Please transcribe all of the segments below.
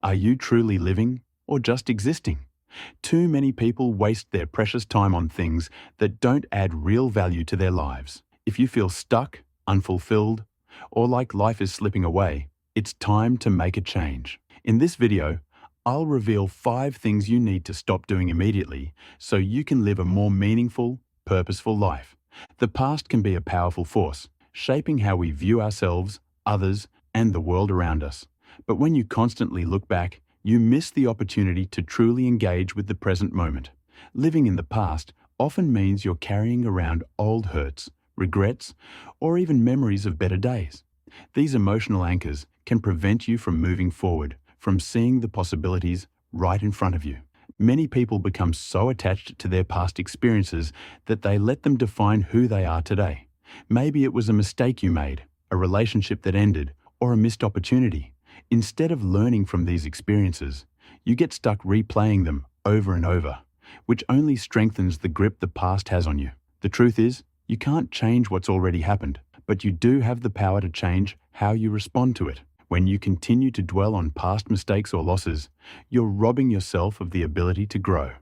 Are you truly living or just existing? Too many people waste their precious time on things that don't add real value to their lives. If you feel stuck, unfulfilled, or like life is slipping away, it's time to make a change. In this video, I'll reveal 5 things you need to stop doing immediately so you can live a more meaningful, purposeful life. The past can be a powerful force, shaping how we view ourselves, others, and the world around us. But when you constantly look back, you miss the opportunity to truly engage with the present moment. Living in the past often means you're carrying around old hurts, regrets, or even memories of better days. These emotional anchors can prevent you from moving forward, from seeing the possibilities right in front of you. Many people become so attached to their past experiences that they let them define who they are today. Maybe it was a mistake you made, a relationship that ended, or a missed opportunity. Instead of learning from these experiences, you get stuck replaying them over and over, which only strengthens the grip the past has on you. The truth is, you can't change what's already happened, but you do have the power to change how you respond to it. When you continue to dwell on past mistakes or losses, you're robbing yourself of the ability to grow.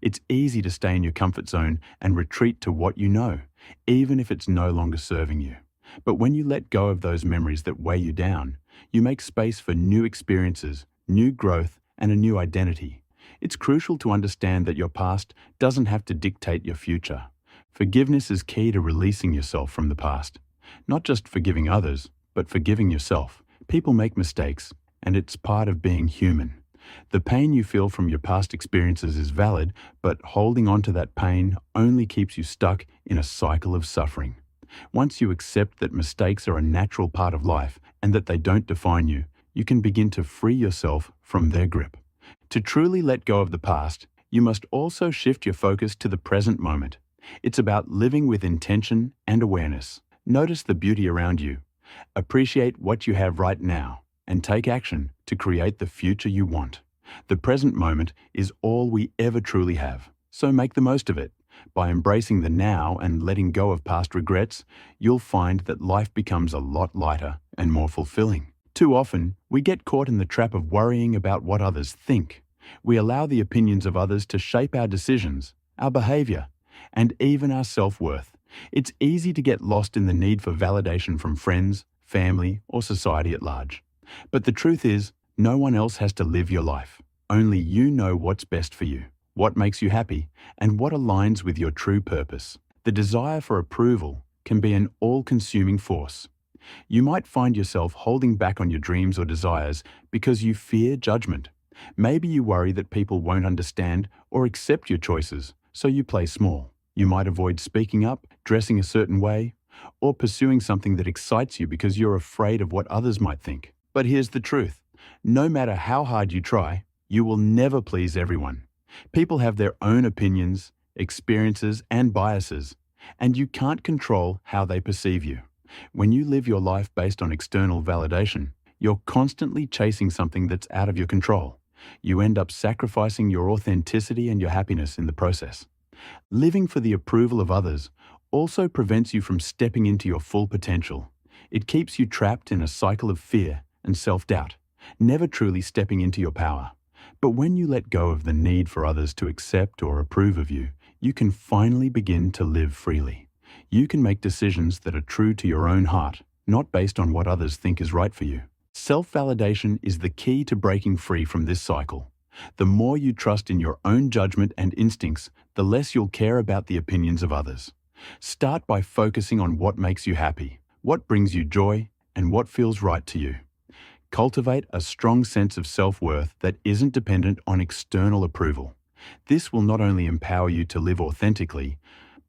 It's easy to stay in your comfort zone and retreat to what you know, even if it's no longer serving you. But when you let go of those memories that weigh you down, you make space for new experiences, new growth, and a new identity. It's crucial to understand that your past doesn't have to dictate your future. Forgiveness is key to releasing yourself from the past. Not just forgiving others, but forgiving yourself. People make mistakes, and it's part of being human. The pain you feel from your past experiences is valid, but holding on to that pain only keeps you stuck in a cycle of suffering. Once you accept that mistakes are a natural part of life and that they don't define you, you can begin to free yourself from their grip. To truly let go of the past, you must also shift your focus to the present moment. It's about living with intention and awareness. Notice the beauty around you. Appreciate what you have right now and take action to create the future you want. The present moment is all we ever truly have, so make the most of it. By embracing the now and letting go of past regrets, you'll find that life becomes a lot lighter and more fulfilling. Too often, we get caught in the trap of worrying about what others think. We allow the opinions of others to shape our decisions, our behavior, and even our self-worth. It's easy to get lost in the need for validation from friends, family, or society at large. But the truth is, no one else has to live your life. Only you know what's best for you, what makes you happy, and what aligns with your true purpose. The desire for approval can be an all-consuming force. You might find yourself holding back on your dreams or desires because you fear judgment. Maybe you worry that people won't understand or accept your choices, so you play small. You might avoid speaking up, dressing a certain way, or pursuing something that excites you because you're afraid of what others might think. But here's the truth. No matter how hard you try, you will never please everyone. People have their own opinions, experiences, and biases, and you can't control how they perceive you. When you live your life based on external validation, you're constantly chasing something that's out of your control. You end up sacrificing your authenticity and your happiness in the process. Living for the approval of others also prevents you from stepping into your full potential. It keeps you trapped in a cycle of fear and self-doubt, never truly stepping into your power. But when you let go of the need for others to accept or approve of you, you can finally begin to live freely. You can make decisions that are true to your own heart, not based on what others think is right for you. Self-validation is the key to breaking free from this cycle. The more you trust in your own judgment and instincts, the less you'll care about the opinions of others. Start by focusing on what makes you happy, what brings you joy, and what feels right to you. Cultivate a strong sense of self-worth that isn't dependent on external approval. This will not only empower you to live authentically,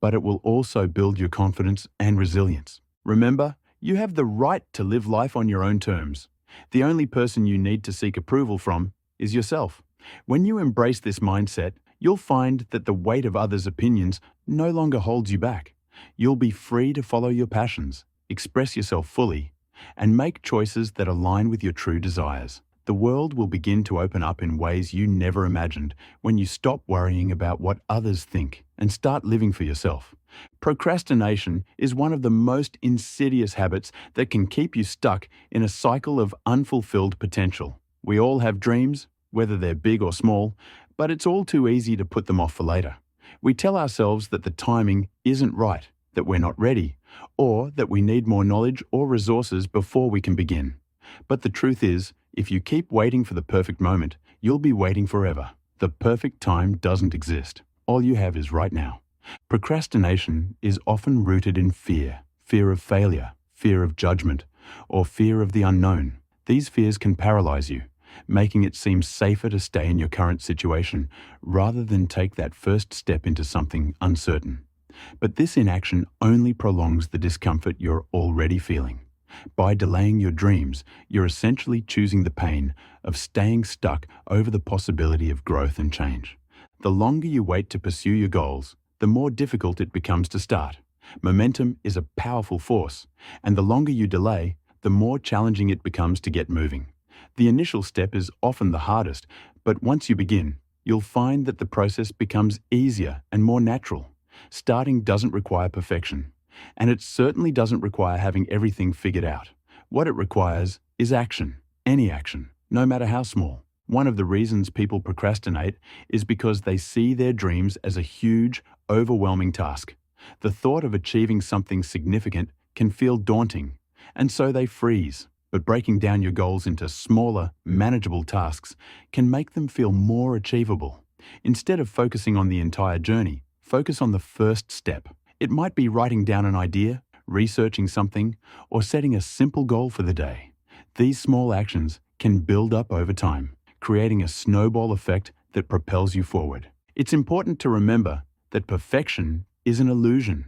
but it will also build your confidence and resilience. Remember, you have the right to live life on your own terms. The only person you need to seek approval from is yourself. When you embrace this mindset, you'll find that the weight of others' opinions no longer holds you back. You'll be free to follow your passions, express yourself fully, and make choices that align with your true desires. The world will begin to open up in ways you never imagined when you stop worrying about what others think and start living for yourself. Procrastination is one of the most insidious habits that can keep you stuck in a cycle of unfulfilled potential. We all have dreams, whether they're big or small, but it's all too easy to put them off for later. We tell ourselves that the timing isn't right, that we're not ready, or that we need more knowledge or resources before we can begin. But the truth is, if you keep waiting for the perfect moment, you'll be waiting forever. The perfect time doesn't exist. All you have is right now. Procrastination is often rooted in fear, fear of failure, fear of judgment, or fear of the unknown. These fears can paralyze you, making it seem safer to stay in your current situation rather than take that first step into something uncertain. But this inaction only prolongs the discomfort you're already feeling. By delaying your dreams, you're essentially choosing the pain of staying stuck over the possibility of growth and change. The longer you wait to pursue your goals, the more difficult it becomes to start. Momentum is a powerful force, and the longer you delay, the more challenging it becomes to get moving. The initial step is often the hardest, but once you begin, you'll find that the process becomes easier and more natural. Starting doesn't require perfection, and it certainly doesn't require having everything figured out. What it requires is action, any action, no matter how small. One of the reasons people procrastinate is because they see their dreams as a huge, overwhelming task. The thought of achieving something significant can feel daunting, and so they freeze. But breaking down your goals into smaller, manageable tasks can make them feel more achievable. Instead of focusing on the entire journey, focus on the first step. It might be writing down an idea, researching something, or setting a simple goal for the day. These small actions can build up over time, creating a snowball effect that propels you forward. It's important to remember that perfection is an illusion.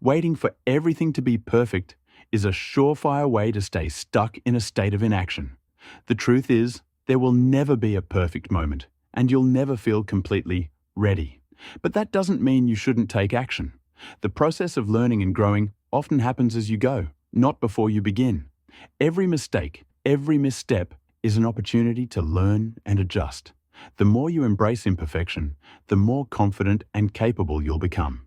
Waiting for everything to be perfect is a surefire way to stay stuck in a state of inaction. The truth is, there will never be a perfect moment, and you'll never feel completely ready. But that doesn't mean you shouldn't take action. The process of learning and growing often happens as you go, not before you begin. Every mistake, every misstep is an opportunity to learn and adjust. The more you embrace imperfection, the more confident and capable you'll become.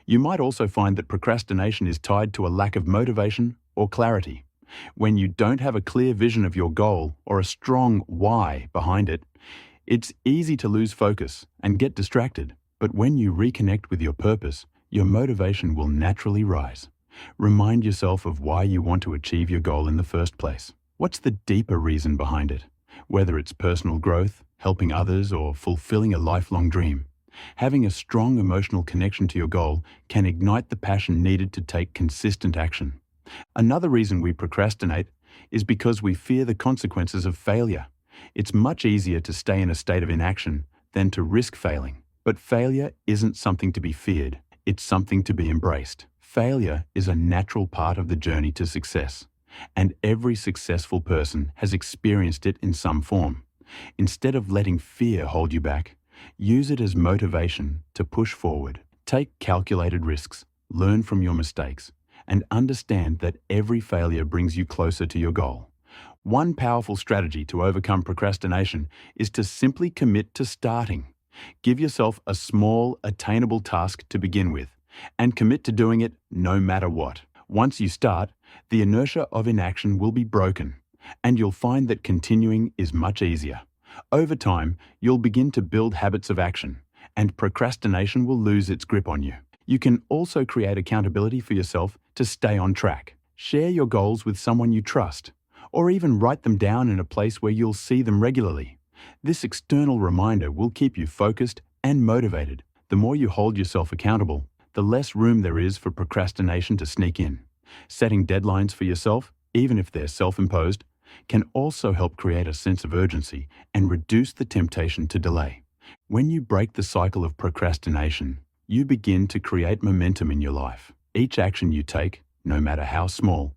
You might also find that procrastination is tied to a lack of motivation or clarity. When you don't have a clear vision of your goal or a strong why behind it, it's easy to lose focus and get distracted. But when you reconnect with your purpose, your motivation will naturally rise. Remind yourself of why you want to achieve your goal in the first place. What's the deeper reason behind it? Whether it's personal growth, helping others, or fulfilling a lifelong dream. Having a strong emotional connection to your goal can ignite the passion needed to take consistent action. Another reason we procrastinate is because we fear the consequences of failure. It's much easier to stay in a state of inaction than to risk failing. But failure isn't something to be feared, it's something to be embraced. Failure is a natural part of the journey to success, and every successful person has experienced it in some form. Instead of letting fear hold you back, use it as motivation to push forward. Take calculated risks, learn from your mistakes, and understand that every failure brings you closer to your goal. One powerful strategy to overcome procrastination is to simply commit to starting. Give yourself a small, attainable task to begin with, and commit to doing it no matter what. Once you start, the inertia of inaction will be broken, and you'll find that continuing is much easier. Over time, you'll begin to build habits of action, and procrastination will lose its grip on you. You can also create accountability for yourself to stay on track. Share your goals with someone you trust, or even write them down in a place where you'll see them regularly. This external reminder will keep you focused and motivated. The more you hold yourself accountable, the less room there is for procrastination to sneak in. Setting deadlines for yourself, even if they're self-imposed, can also help create a sense of urgency and reduce the temptation to delay. When you break the cycle of procrastination, you begin to create momentum in your life. Each action you take, no matter how small,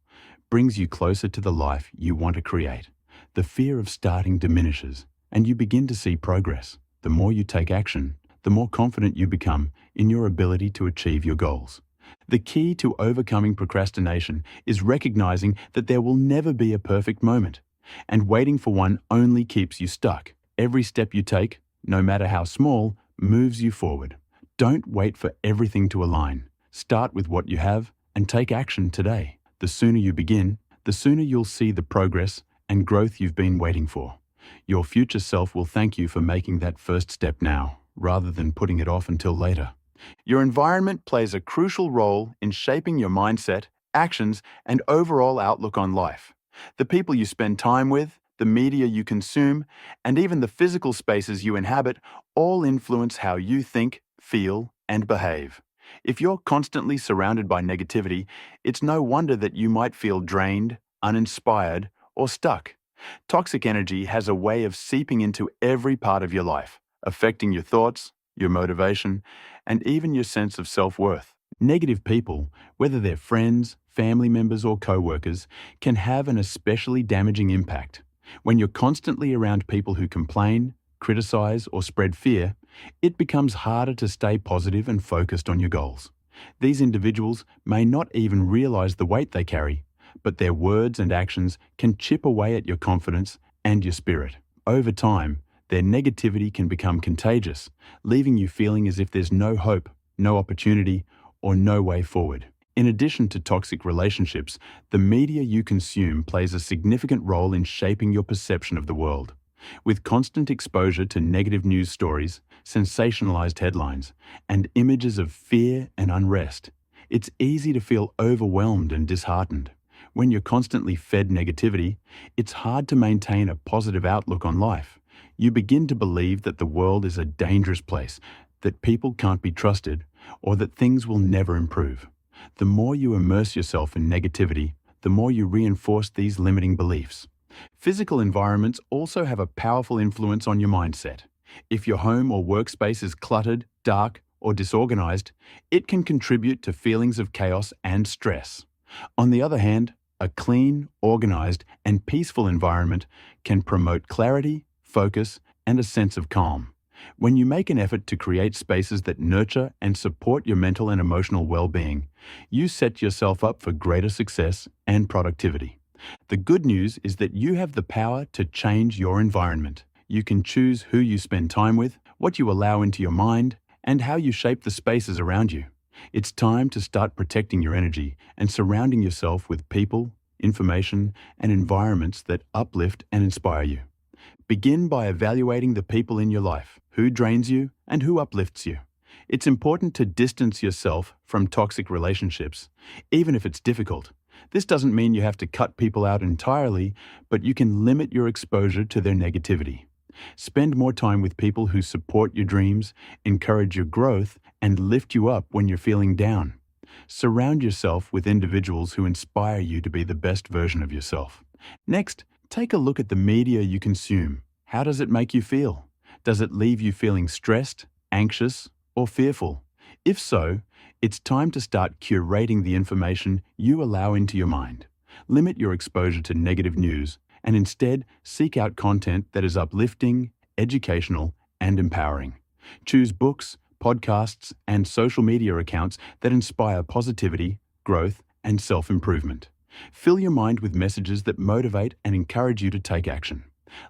brings you closer to the life you want to create. The fear of starting diminishes, and you begin to see progress. The more you take action, the more confident you become in your ability to achieve your goals. The key to overcoming procrastination is recognizing that there will never be a perfect moment, and waiting for one only keeps you stuck. Every step you take, no matter how small, moves you forward. Don't wait for everything to align. Start with what you have and take action today. The sooner you begin, the sooner you'll see the progress and growth you've been waiting for. Your future self will thank you for making that first step now, rather than putting it off until later. Your environment plays a crucial role in shaping your mindset, actions, and overall outlook on life. The people you spend time with, the media you consume, and even the physical spaces you inhabit all influence how you think, feel, and behave. If you're constantly surrounded by negativity, it's no wonder that you might feel drained, uninspired, or stuck. Toxic energy has a way of seeping into every part of your life, affecting your thoughts, your motivation, and even your sense of self-worth. Negative people, whether they're friends, family members, or co-workers, can have an especially damaging impact. When you're constantly around people who complain, criticize, or spread fear, it becomes harder to stay positive and focused on your goals. These individuals may not even realize the weight they carry, but their words and actions can chip away at your confidence and your spirit. Over time, their negativity can become contagious, leaving you feeling as if there's no hope, no opportunity, or no way forward. In addition to toxic relationships, the media you consume plays a significant role in shaping your perception of the world. With constant exposure to negative news stories, sensationalized headlines, and images of fear and unrest, it's easy to feel overwhelmed and disheartened. When you're constantly fed negativity, it's hard to maintain a positive outlook on life. You begin to believe that the world is a dangerous place, that people can't be trusted, or that things will never improve. The more you immerse yourself in negativity, the more you reinforce these limiting beliefs. Physical environments also have a powerful influence on your mindset. If your home or workspace is cluttered, dark, or disorganized, it can contribute to feelings of chaos and stress. On the other hand, a clean, organized, and peaceful environment can promote clarity, focus, and a sense of calm. When you make an effort to create spaces that nurture and support your mental and emotional well-being, you set yourself up for greater success and productivity. The good news is that you have the power to change your environment. You can choose who you spend time with, what you allow into your mind, and how you shape the spaces around you. It's time to start protecting your energy and surrounding yourself with people, information, and environments that uplift and inspire you. Begin by evaluating the people in your life, who drains you and who uplifts you. It's important to distance yourself from toxic relationships, even if it's difficult. This doesn't mean you have to cut people out entirely, but you can limit your exposure to their negativity. Spend more time with people who support your dreams, encourage your growth, and lift you up when you're feeling down. Surround yourself with individuals who inspire you to be the best version of yourself. Next, take a look at the media you consume. How does it make you feel? Does it leave you feeling stressed, anxious, or fearful? If so, it's time to start curating the information you allow into your mind. Limit your exposure to negative news and instead seek out content that is uplifting, educational, and empowering. Choose books, podcasts, and social media accounts that inspire positivity, growth, and self-improvement. Fill your mind with messages that motivate and encourage you to take action.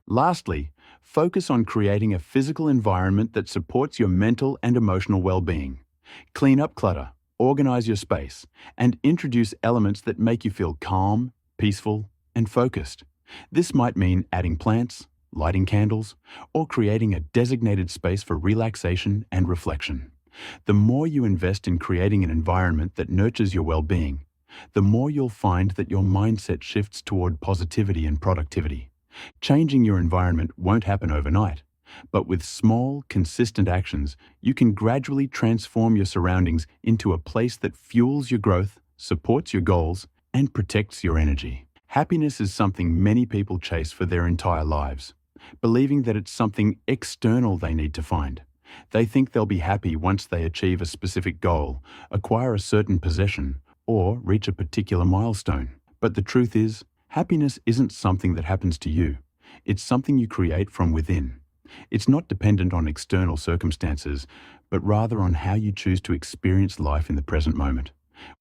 Lastly, focus on creating a physical environment that supports your mental and emotional well-being. Clean up clutter, organize your space, and introduce elements that make you feel calm, peaceful, and focused. This might mean adding plants, lighting candles, or creating a designated space for relaxation and reflection. The more you invest in creating an environment that nurtures your well-being, the more you'll find that your mindset shifts toward positivity and productivity. Changing your environment won't happen overnight, but with small, consistent actions, you can gradually transform your surroundings into a place that fuels your growth, supports your goals, and protects your energy. Happiness is something many people chase for their entire lives, believing that it's something external they need to find. They think they'll be happy once they achieve a specific goal, acquire a certain possession, or reach a particular milestone. But the truth is, happiness isn't something that happens to you. It's something you create from within. It's not dependent on external circumstances, but rather on how you choose to experience life in the present moment.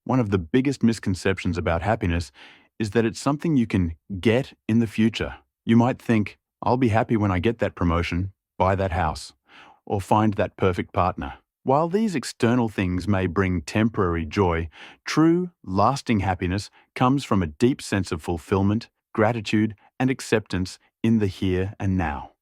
One of the biggest misconceptions about happiness is that it's something you can get in the future. You might think, I'll be happy when I get that promotion, buy that house, or find that perfect partner. While these external things may bring temporary joy, true, lasting happiness comes from a deep sense of fulfillment, gratitude, and acceptance in the here and now.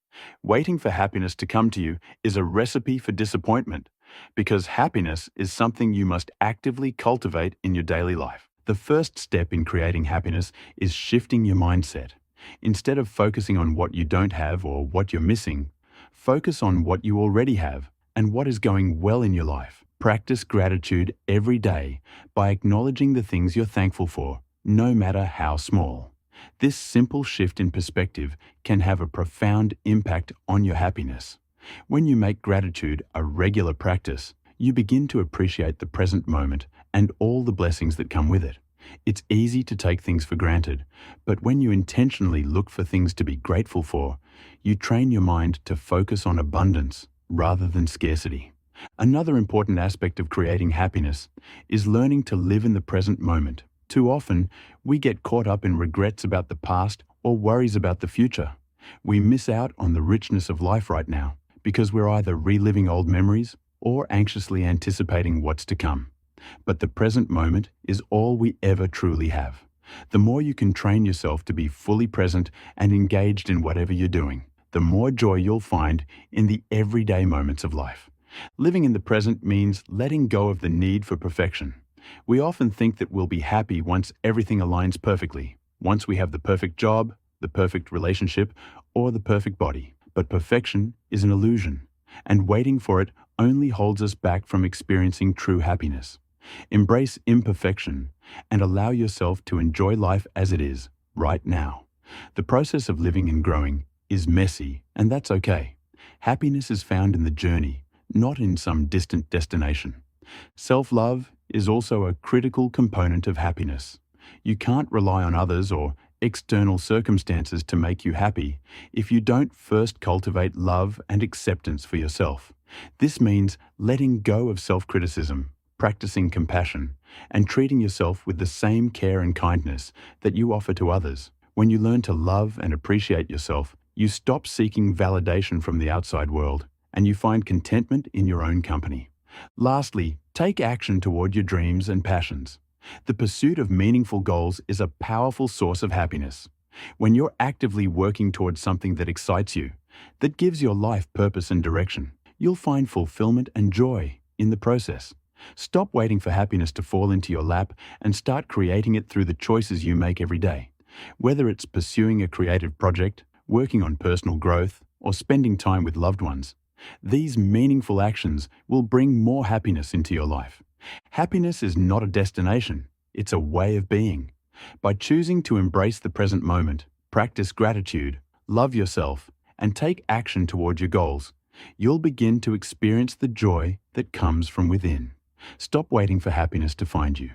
Waiting for happiness to come to you is a recipe for disappointment, because happiness is something you must actively cultivate in your daily life. The first step in creating happiness is shifting your mindset. Instead of focusing on what you don't have or what you're missing, focus on what you already have and what is going well in your life. Practice gratitude every day by acknowledging the things you're thankful for, no matter how small. This simple shift in perspective can have a profound impact on your happiness. When you make gratitude a regular practice, you begin to appreciate the present moment and all the blessings that come with it. It's easy to take things for granted, but when you intentionally look for things to be grateful for, you train your mind to focus on abundance rather than scarcity. Another important aspect of creating happiness is learning to live in the present moment. Too often, we get caught up in regrets about the past or worries about the future. We miss out on the richness of life right now because we're either reliving old memories or anxiously anticipating what's to come. But the present moment is all we ever truly have. The more you can train yourself to be fully present and engaged in whatever you're doing, the more joy you'll find in the everyday moments of life. Living in the present means letting go of the need for perfection. We often think that we'll be happy once everything aligns perfectly, once we have the perfect job, the perfect relationship, or the perfect body. But perfection is an illusion, and waiting for it only holds us back from experiencing true happiness. Embrace imperfection and allow yourself to enjoy life as it is, right now. The process of living and growing is messy, and that's okay. Happiness is found in the journey, not in some distant destination. Self-love is also a critical component of happiness. You can't rely on others or external circumstances to make you happy if you don't first cultivate love and acceptance for yourself. This means letting go of self-criticism, practicing compassion, and treating yourself with the same care and kindness that you offer to others. When you learn to love and appreciate yourself, you stop seeking validation from the outside world, and you find contentment in your own company. Lastly, take action toward your dreams and passions. The pursuit of meaningful goals is a powerful source of happiness. When you're actively working towards something that excites you, that gives your life purpose and direction, you'll find fulfillment and joy in the process. Stop waiting for happiness to fall into your lap and start creating it through the choices you make every day. Whether it's pursuing a creative project, working on personal growth, or spending time with loved ones, these meaningful actions will bring more happiness into your life. Happiness is not a destination, it's a way of being. By choosing to embrace the present moment, practice gratitude, love yourself, and take action toward your goals, you'll begin to experience the joy that comes from within. Stop waiting for happiness to find you.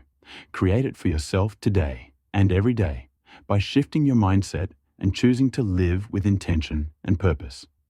Create it for yourself today and every day by shifting your mindset and choosing to live with intention and purpose.